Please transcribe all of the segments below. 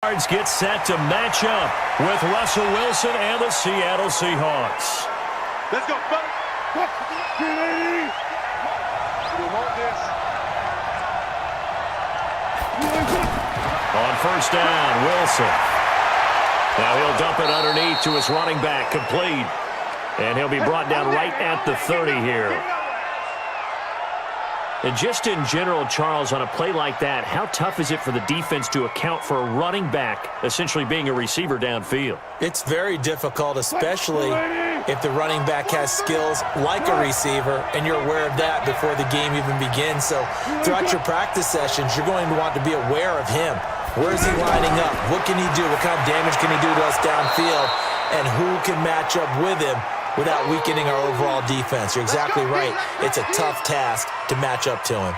Get set to match up with Russell Wilson and the Seattle Seahawks. Let's go, buddy. On first down, Wilson. Now he'll dump it underneath to his running back, complete. And he'll be brought down right at the 30 here. And just in general, Charles, on a play like that, how tough is it for the defense to account for a running back essentially being a receiver downfield? It's very difficult, especially if the running back has skills like a receiver, and you're aware of that before the game even begins. So throughout your practice sessions, you're going to want to be aware of him. Where is he lining up? What can he do? What kind of damage can he do to us downfield? And who can match up with him without weakening our overall defense? You're exactly right. It's a tough task to match up to him.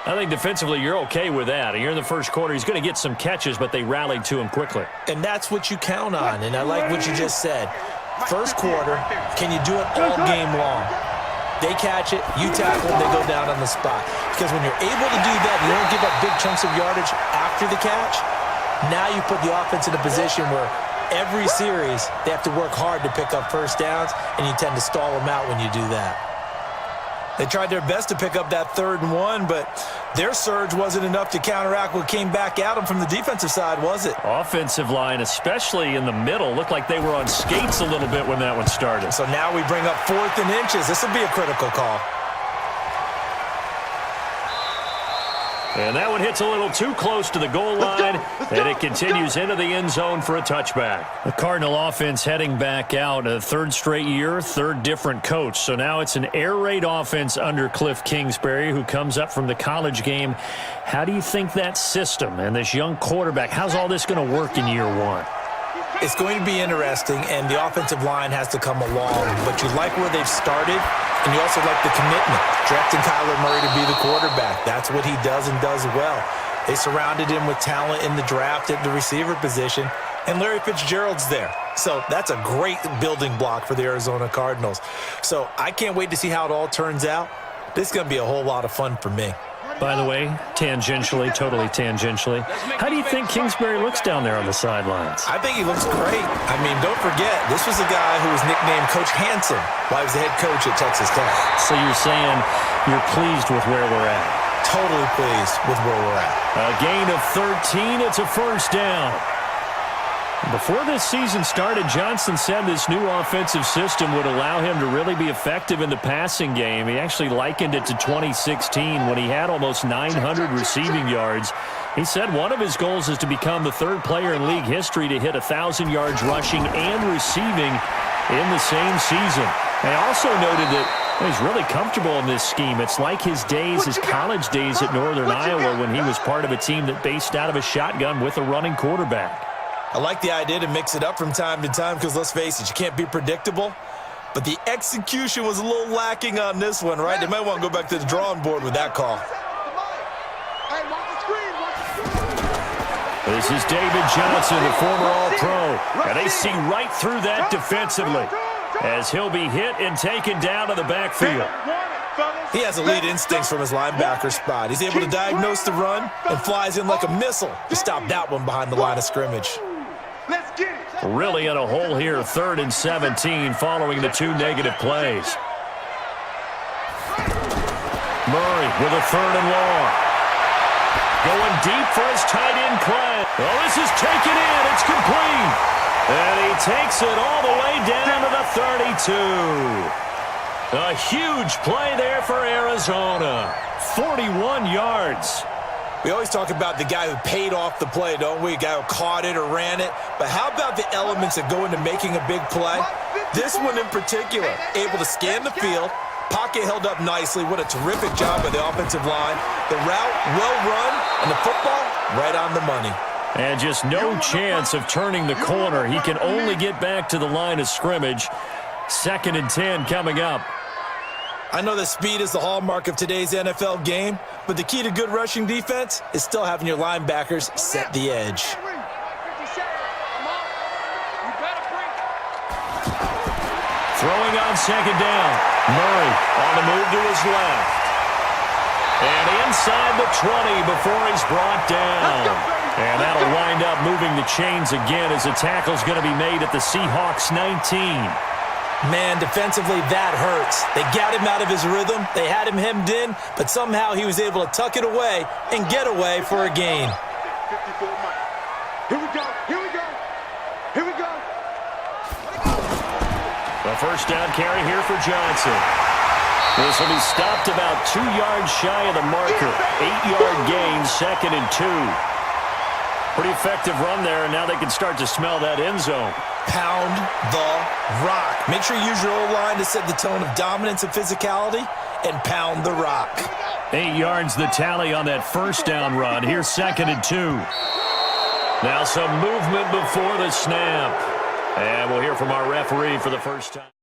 I think defensively you're okay with that. Here in the first quarter, he's going to get some catches, but they rallied to him quickly. And that's what you count on, and I like what you just said. First quarter, can you do it all game long? They catch it, you tackle them, they go down on the spot. Because when you're able to do that, you don't give up big chunks of yardage after the catch. Now you put the offense in a position where every series, they have to work hard to pick up first downs, and you tend to stall them out when you do that. They tried their best to pick up that 3rd and 1, but their surge wasn't enough to counteract what came back at them from the defensive side, was it? Offensive line, especially in the middle, looked like they were on skates a little bit when that one started. So now we bring up 4th and inches. This will be a critical call. And that one hits a little too close to the goal line, and it continues into the end zone for a touchback. The Cardinal offense heading back out, a 3rd straight year, 3rd different coach. So now it's an air raid offense under Cliff Kingsbury, who comes up from the college game. How do you think that system and this young quarterback, how's all this going to work in year 1? It's going to be interesting, and the offensive line has to come along. But you like where they've started, and you also like the commitment. Drafting Kyler Murray to be the quarterback. That's what he does and does well. They surrounded him with talent in the draft at the receiver position, and Larry Fitzgerald's there. So that's a great building block for the Arizona Cardinals. So I can't wait to see how it all turns out. This is going to be a whole lot of fun for me. By the way, totally tangentially, how do you think Kingsbury looks down there on the sidelines? I think he looks great. I mean, don't forget, this was a guy who was nicknamed Coach Handsome while he was the head coach at Texas Tech. So you're saying you're pleased with where we're at? Totally pleased with where we're at. A gain of 13, it's a first down. Before this season started, Johnson said this new offensive system would allow him to really be effective in the passing game. He actually likened it to 2016 when he had almost 900 receiving yards. He said one of his goals is to become the 3rd player in league history to hit 1,000 yards rushing and receiving in the same season. They also noted that he's really comfortable in this scheme. It's like his college days at Northern Iowa when he was part of a team that based out of a shotgun with a running quarterback. I like the idea to mix it up from time to time because, let's face it, you can't be predictable. But the execution was a little lacking on this one, right? They might want to go back to the drawing board with that call. This is David Johnson, the former All-Pro. And they see right through that defensively as he'll be hit and taken down to the backfield. He has elite instincts from his linebacker spot. He's able to diagnose the run and flies in like a missile to stop that one behind the line of scrimmage. Really in a hole here, 3rd and 17 following the 2 negative plays. Murray with a 3rd and long. Going deep for his tight end Clay. Well, this is taken in. It's complete. And he takes it all the way down to the 32. A huge play there for Arizona. 41 yards. We always talk about the guy who paid off the play, don't we? A guy who caught it or ran it. But how about the elements that go into making a big play? This one in particular, able to scan the field, pocket held up nicely. What a terrific job by the offensive line. The route, well run, and the football, right on the money. And just no chance of turning the corner. He can only get back to the line of scrimmage. 2nd and 10 coming up. I know that speed is the hallmark of today's NFL game, but the key to good rushing defense is still having your linebackers set the edge. Throwing on 2nd down. Murray on the move to his left. And inside the 20 before he's brought down. out moving the chains again as a tackle's going to be made at the Seahawks 19. Man, defensively, that hurts. They got him out of his rhythm. They had him hemmed in, but somehow he was able to tuck it away and get away for a gain. Here we go. Here we go. Here we go. A first down carry here for Johnson. This will be stopped about 2 yards shy of the marker. 8-yard gain, 2nd and 2. Pretty effective run there, and now they can start to smell that end zone. Pound the rock. Make sure you use your O-line to set the tone of dominance and physicality, and pound the rock. 8 yards the tally on that first down run. Here's 2nd and 2. Now some movement before the snap. And we'll hear from our referee for the first time.